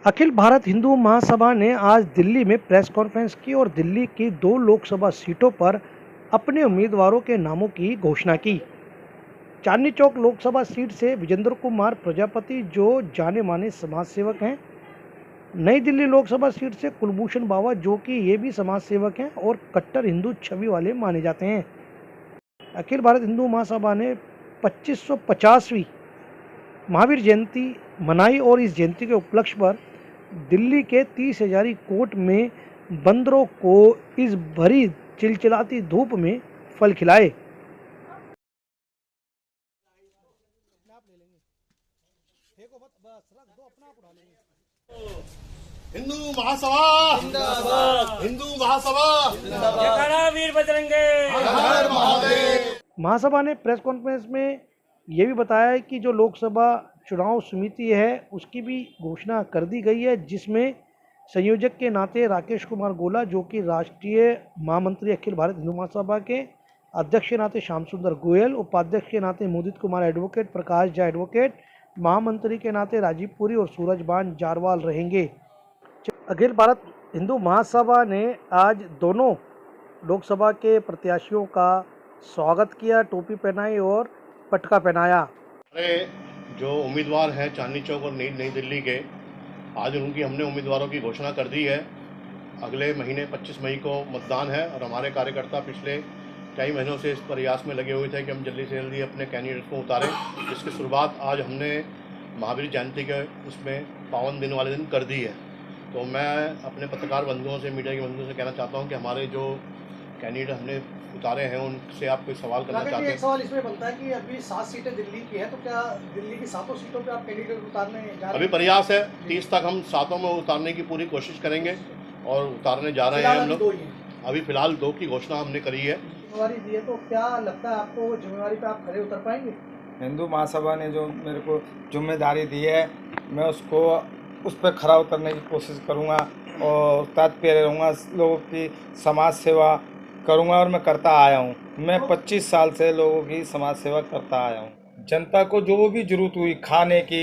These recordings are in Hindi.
अखिल भारत हिंदू महासभा ने आज दिल्ली में प्रेस कॉन्फ्रेंस की और दिल्ली की 2 लोकसभा सीटों पर अपने उम्मीदवारों के नामों की घोषणा की। चांदनी चौक लोकसभा सीट से विजेंद्र कुमार प्रजापति जो जाने माने समाज सेवक हैं, नई दिल्ली लोकसभा सीट से कुलभूषण बावा जो कि ये भी समाज सेवक हैं और कट्टर हिंदू छवि वाले माने जाते हैं। अखिल भारत हिंदू महासभा ने 2550वीं महावीर जयंती मनाई और इस जयंती के उपलक्ष्य पर दिल्ली के 30 हजारी कोर्ट में बंदरों को इस भरी चिलचिलाती धूप में फल खिलाए। हिंदू महासभा जिंदाबाद। हिंदू महासभा जिंदाबाद। वीर बजरंगे। हर हर महादेव। महासभा ने प्रेस कॉन्फ्रेंस में ये भी बताया है कि जो लोकसभा चुनाव समिति है उसकी भी घोषणा कर दी गई है, जिसमें संयोजक के नाते राकेश कुमार गोला जो कि राष्ट्रीय महामंत्री अखिल भारत हिंदू महासभा के, अध्यक्ष के नाते श्याम सुंदर गोयल, उपाध्यक्ष के नाते मोदित कुमार एडवोकेट, प्रकाश झा एडवोकेट, महामंत्री के नाते राजीव पुरी और सूरजबान जारवाल रहेंगे। अखिल भारत हिंदू महासभा ने आज दोनों लोकसभा के प्रत्याशियों का स्वागत किया, टोपी पहनाई और पटका पहनाया। हमारे जो उम्मीदवार हैं चांदनी चौक और नई दिल्ली के, आज उनकी हमने उम्मीदवारों की घोषणा कर दी है। अगले महीने 25 मई को मतदान है और हमारे कार्यकर्ता पिछले कई महीनों से इस प्रयास में लगे हुए थे कि हम जल्दी से जल्दी अपने कैंडिडेट को उतारें, जिसकी शुरुआत आज हमने महावीर जयंती के उसमें पावन दिन वाले दिन कर दी है। तो मैं अपने पत्रकार बंधुओं से, मीडिया के बंधुओं से कहना चाहता हूं कि हमारे जो कैंडिडेट हमने उतारे हैं उनसे आप कोई सवाल करना चाहते हैं? एक सवाल इसमें बनता है कि अभी 7 सीटें दिल्ली की है, तो क्या दिल्ली की 7 सीटों पे आप कैंडिडेट उतारने जा रहे हैं? अभी प्रयास है, 30 तक हम 7 में उतारने की पूरी कोशिश करेंगे और उतारने जा रहे हैं हम लोग। अभी फिलहाल 2 की घोषणा हमने करी है। जिम्मेवारी दी है, तो क्या लगता है आपको जिम्मेवारी पे आप खरे उतर पाएंगे? हिंदू महासभा ने जो मेरे को जिम्मेदारी दी है, मैं उसको उस पर खरा उतरने की कोशिश करूंगा और तत्पर रहूँगा, लोगों की समाज सेवा करूंगा और मैं करता आया हूं। मैं 25 साल से लोगों की समाज सेवा करता आया हूं। जनता को जो भी जरूरत हुई, खाने की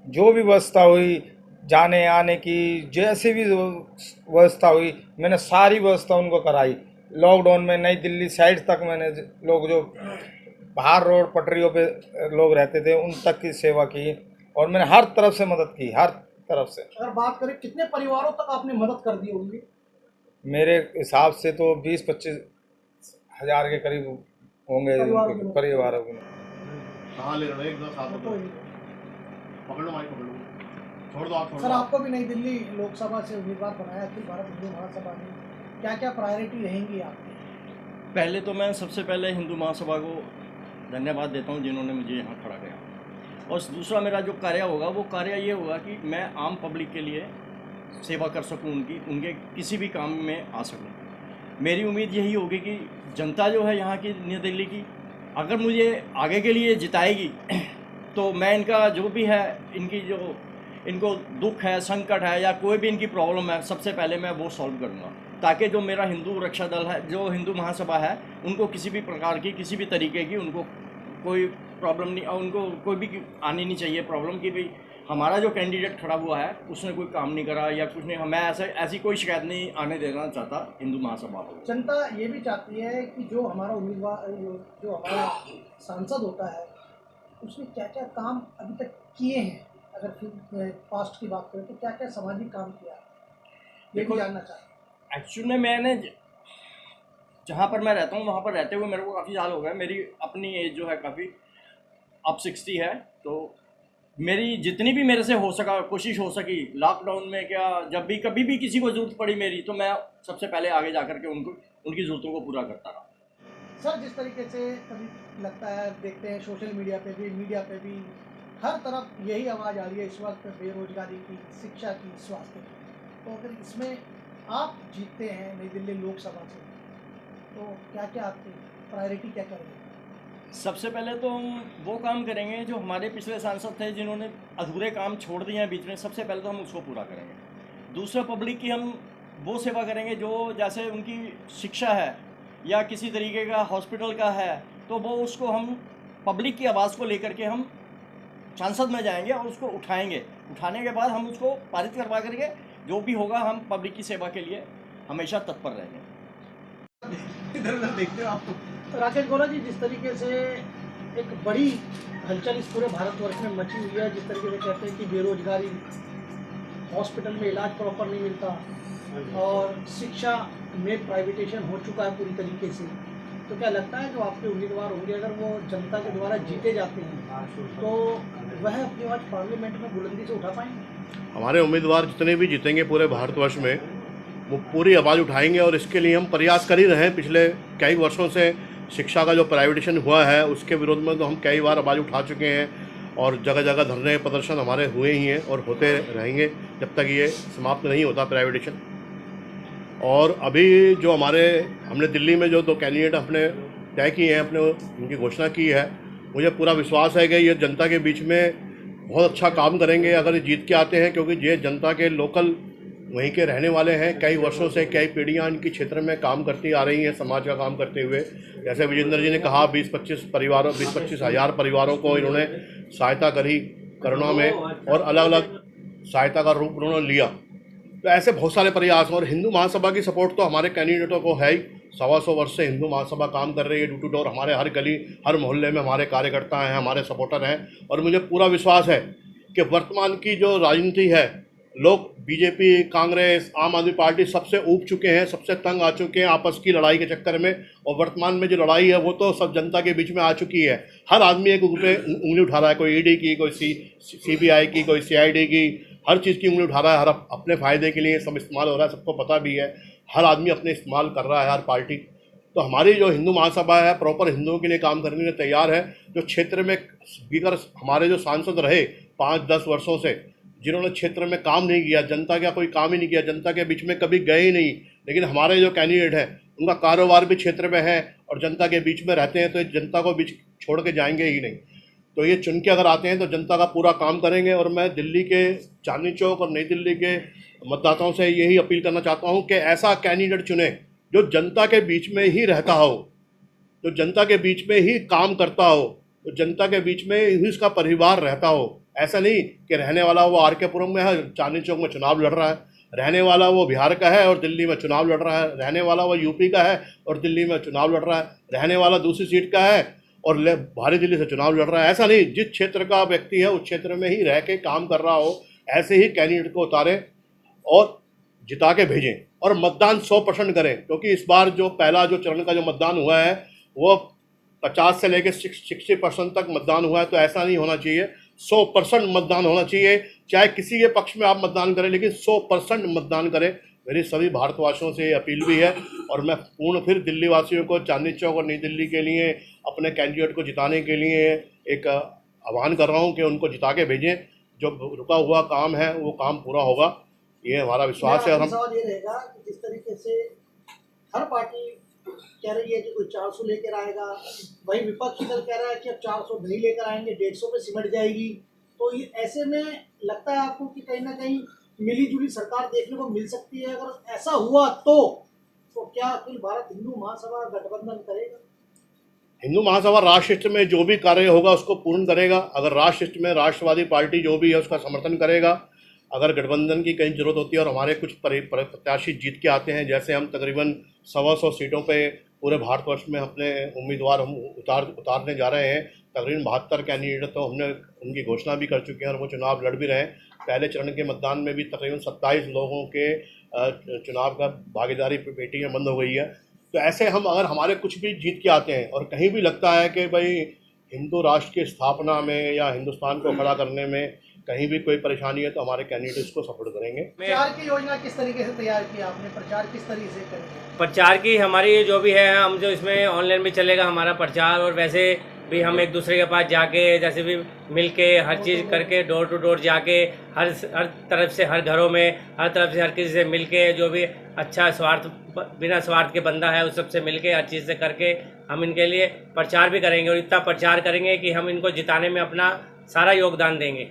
जो भी व्यवस्था हुई, जाने आने की जैसी भी व्यवस्था हुई, मैंने सारी व्यवस्था उनको कराई। लॉकडाउन में नई दिल्ली साइड तक मैंने लोग जो बाहर रोड पटरियों पे लोग रहते थे उन तक की सेवा की और मैंने हर तरफ से मदद की, हर तरफ से। अगर बात करें कितने परिवारों तक आपने मदद कर दी होगी? मेरे हिसाब से तो 20-25 हज़ार के करीब होंगे परिवारों के। कहाँ ले रहे हैं? एकदम साथ में पकड़ लो, माइक पकड़ लो, छोड़ दो आप। सर, आपको भी नई दिल्ली लोकसभा से उम्मीदवार बनाया अखिल भारत हिंदू महासभा ने, क्या क्या प्रायोरिटी रहेंगी आपकी? पहले तो मैं सबसे पहले हिंदू महासभा को धन्यवाद देता हूं जिन्होंने मुझे यहाँ खड़ा किया, और दूसरा मेरा जो कार्य होगा वो कार्य ये होगा कि मैं आम पब्लिक के लिए सेवा कर सकूं, उनके किसी भी काम में आ सकूं। मेरी उम्मीद यही होगी कि जनता जो है यहाँ की नई दिल्ली की, अगर मुझे आगे के लिए जिताएगी तो मैं इनका जो भी है, इनको दुख है, संकट है या कोई भी इनकी प्रॉब्लम है, सबसे पहले मैं वो सॉल्व करूँगा, ताकि जो मेरा हिंदू रक्षा दल है, जो हिंदू महासभा है, उनको किसी भी प्रकार की, किसी भी तरीके की उनको कोई प्रॉब्लम नहीं, और उनको कोई भी आनी नहीं चाहिए प्रॉब्लम की भाई हमारा जो कैंडिडेट खड़ा हुआ है उसने कोई काम नहीं करा या कुछ नहीं। मैं ऐसी कोई शिकायत नहीं आने देना चाहता हिंदू महासभा को। जनता ये भी चाहती है कि जो हमारा उम्मीदवार, जो हमारा सांसद होता है, उसने क्या क्या काम अभी तक किए हैं, अगर फिर पास्ट की बात करें तो क्या क्या सामाजिक काम किया है, ये भी जानना चाहते हैं। एक्चुअली में मैंने जहाँ पर मैं रहता हूँ वहाँ पर रहते हुए मेरे को काफ़ी साल हो गए। मेरी अपनी एज जो है काफ़ी अब 60 है, तो मेरी जितनी भी मेरे से हो सका कोशिश हो सकी लॉकडाउन में, क्या जब भी कभी भी किसी को ज़रूरत पड़ी मेरी, तो मैं सबसे पहले आगे जा कर के उनकी ज़रूरतों को पूरा करता रहा। सर, जिस तरीके से कभी लगता है, देखते हैं सोशल मीडिया पे भी, मीडिया पे भी, हर तरफ यही आवाज़ आ रही है इस वक्त बेरोजगारी की, शिक्षा की, स्वास्थ्य की, तो अगर इसमें आप जीतते हैं नई दिल्ली लोकसभा से, तो क्या क्या आपकी प्रायोरिटी क्या करेंगे? सबसे पहले तो हम वो काम करेंगे जो हमारे पिछले सांसद थे जिन्होंने अधूरे काम छोड़ दिए हैं बीच में, सबसे पहले तो हम उसको पूरा करेंगे। दूसरा, पब्लिक की हम वो सेवा करेंगे जो जैसे उनकी शिक्षा है या किसी तरीके का हॉस्पिटल का है, तो वो उसको हम पब्लिक की आवाज़ को लेकर के हम सांसद में जाएंगे और उसको उठाएंगे। उठाने के बाद हम उसको पारित करवा करके जो भी होगा हम पब्लिक की सेवा के लिए हमेशा तत्पर रहेंगे। इधर उधर देखते हो आप। तो राकेश गोला जी, जिस तरीके से एक बड़ी हलचल इस पूरे भारतवर्ष में मची हुई है, जिस तरीके से कहते हैं कि बेरोजगारी, हॉस्पिटल में इलाज प्रॉपर नहीं मिलता और शिक्षा में प्राइवेटेशन हो चुका है पूरी तरीके से, तो क्या लगता है जो आपके उम्मीदवार होंगे अगर वो जनता के द्वारा जीते जाते हैं तो वह अपनी आवाज़ पार्लियामेंट में बुलंदी से उठा पाएंगे? हमारे उम्मीदवार जितने भी जीतेंगे पूरे भारतवर्ष में वो पूरी आवाज़ उठाएंगे और इसके लिए हम प्रयास कर ही रहे हैं। पिछले कई वर्षों से शिक्षा का जो प्राइवेटेशन हुआ है उसके विरोध में तो हम कई बार आवाज़ उठा चुके हैं और जगह जगह धरने प्रदर्शन हमारे हुए ही हैं और होते रहेंगे जब तक ये समाप्त नहीं होता प्राइवेटेशन। और अभी जो हमने दिल्ली में जो 2 कैंडिडेट अपने तय किए हैं, अपने उनकी घोषणा की है, मुझे पूरा विश्वास है कि ये जनता के बीच में बहुत अच्छा काम करेंगे अगर ये जीत के आते हैं, क्योंकि ये जनता के लोकल वहीं के रहने वाले हैं। कई वर्षों से कई पीढ़ियां इनकी क्षेत्र में काम करती आ रही हैं, समाज का काम करते हुए। जैसे विजेंद्र जी ने कहा 20-25 हज़ार परिवारों को इन्होंने सहायता करी कोरोना में और अलग अलग सहायता का रूप उन्होंने लिया। तो ऐसे बहुत सारे प्रयास। और हिंदू महासभा की सपोर्ट तो हमारे कैंडिडेटों को है ही। 125 वर्ष से हिंदू महासभा काम कर रही है डोर टू डोर। हमारे हर गली हर मोहल्ले में हमारे कार्यकर्ता हैं, हमारे सपोर्टर हैं। और मुझे पूरा विश्वास है कि वर्तमान की जो राजनीति है, लोग बीजेपी, कांग्रेस, आम आदमी पार्टी सबसे ऊब चुके हैं, सबसे तंग आ चुके हैं आपस की लड़ाई के चक्कर में। और वर्तमान में जो लड़ाई है वो तो सब जनता के बीच में आ चुकी है। हर आदमी एक उंगली उठा रहा है, कोई ईडी की, कोई सीबीआई की, कोई सीआईडी की, हर चीज़ की उंगली उठा रहा है। हर अपने फ़ायदे के लिए सब इस्तेमाल हो रहा है, सबको पता भी है। हर आदमी अपने इस्तेमाल कर रहा है, हर पार्टी। तो हमारी जो हिंदू महासभा है प्रॉपर हिंदुओं के लिए काम करने के लिए तैयार है। जो क्षेत्र में स्पीकर हमारे जो सांसद रहे 5-10 वर्षों से, जिन्होंने क्षेत्र में काम नहीं किया, जनता का कोई काम ही नहीं किया, जनता के बीच में कभी गए ही नहीं, लेकिन हमारे जो कैंडिडेट हैं उनका कारोबार भी क्षेत्र में है और जनता के बीच में रहते हैं, तो जनता को बीच छोड़ के जाएंगे ही नहीं। तो ये चुन के अगर आते हैं तो जनता का पूरा काम करेंगे। और मैं दिल्ली के चांदनी चौक और नई दिल्ली के मतदाताओं से यही अपील करना चाहता हूँ कि ऐसा कैंडिडेट चुने जो जनता के बीच में ही रहता हो, जो जनता के बीच में ही काम करता हो, तो जनता के बीच में ही उसका परिवार रहता हो। ऐसा नहीं कि रहने वाला वो RK पुरम में है, चांदनी चौक में चुनाव लड़ रहा है, रहने वाला वो बिहार का है और दिल्ली में चुनाव लड़ रहा है, रहने वाला वो यूपी का है और दिल्ली में चुनाव लड़ रहा है, रहने वाला दूसरी सीट का है और भारी दिल्ली से चुनाव लड़ रहा है। ऐसा नहीं, जिस क्षेत्र का व्यक्ति है उस क्षेत्र में ही रह के काम कर रहा हो, ऐसे ही कैंडिडेट को उतारें और जिता के भेजें। और मतदान 100% करें, क्योंकि इस बार जो पहला जो चरण का जो मतदान हुआ है वो 50 से लेकर 60% तक मतदान हुआ है। तो ऐसा नहीं होना चाहिए, 100% मतदान होना चाहिए। चाहे किसी के पक्ष में आप मतदान करें, लेकिन 100% मतदान करें। मेरी सभी भारतवासियों से अपील भी है। और मैं पूर्ण फिर दिल्ली वासियों को चांदनी चौक और नई दिल्ली के लिए अपने कैंडिडेट को जिताने के लिए एक आह्वान कर रहा हूं कि उनको जिता के भेजें। जो रुका हुआ काम है वो काम पूरा होगा, ये हमारा विश्वास है। और हम सवाल ये रहेगा कि जिस तरीके से हर पार्टी कह रही है कि कोई 400 लेकर आएगा, वही विपक्षी दल कह रहा है कि अब 400 नहीं लेकर आएंगे, 150 पे सिमट जाएगी, तो ये ऐसे में लगता है आपको कि कहीं ना कहीं मिली जुली सरकार देखने को मिल सकती है? अगर ऐसा हुआ तो क्या अखिल भारत हिंदू महासभा गठबंधन करेगा? हिंदू महासभा राष्ट्र हित में जो भी कार्य होगा उसको पूर्ण करेगा। अगर राष्ट्र हित में राष्ट्रवादी पार्टी जो भी है उसका समर्थन करेगा। अगर गठबंधन की कहीं जरूरत होती है और हमारे कुछ प्रत्याशी जीत के आते हैं, जैसे हम तकरीबन 100 सीटों पे पूरे भारतवर्ष में अपने उम्मीदवार हम उतारने जा रहे हैं। तकरीबन 72 कैंडिडेट तो हमने उनकी घोषणा भी कर चुके हैं और वो चुनाव लड़ भी रहे हैं। पहले चरण के मतदान में भी तकरीबन 27 लोगों के चुनाव का भागीदारी पेटियाँ बंद हो गई है। तो ऐसे हम अगर हमारे कुछ भी जीत के आते हैं और कहीं भी लगता है कि भाई हिंदू राष्ट्र की स्थापना में या हिंदुस्तान को खड़ा करने में कहीं भी कोई परेशानी है, तो हमारे कैंडिडेट्स को सपोर्ट करेंगे। प्रचार की योजना किस तरीके से तैयार की आपने? प्रचार किस तरीके से करेंगे? प्रचार की हमारी जो भी है, हम जो इसमें ऑनलाइन भी चलेगा हमारा प्रचार, और वैसे भी हम एक दूसरे के पास जाके जैसे भी मिल के हर चीज़ करके डोर टू डोर जाके हर तरफ से, हर घरों में, हर तरफ से हर किसी से मिल के, जो भी अच्छा बिना स्वार्थ के बंदा है उस सबसे मिल के हर चीज़ से करके हम इनके लिए प्रचार भी करेंगे। और इतना प्रचार करेंगे कि हम इनको जिताने में अपना सारा योगदान देंगे।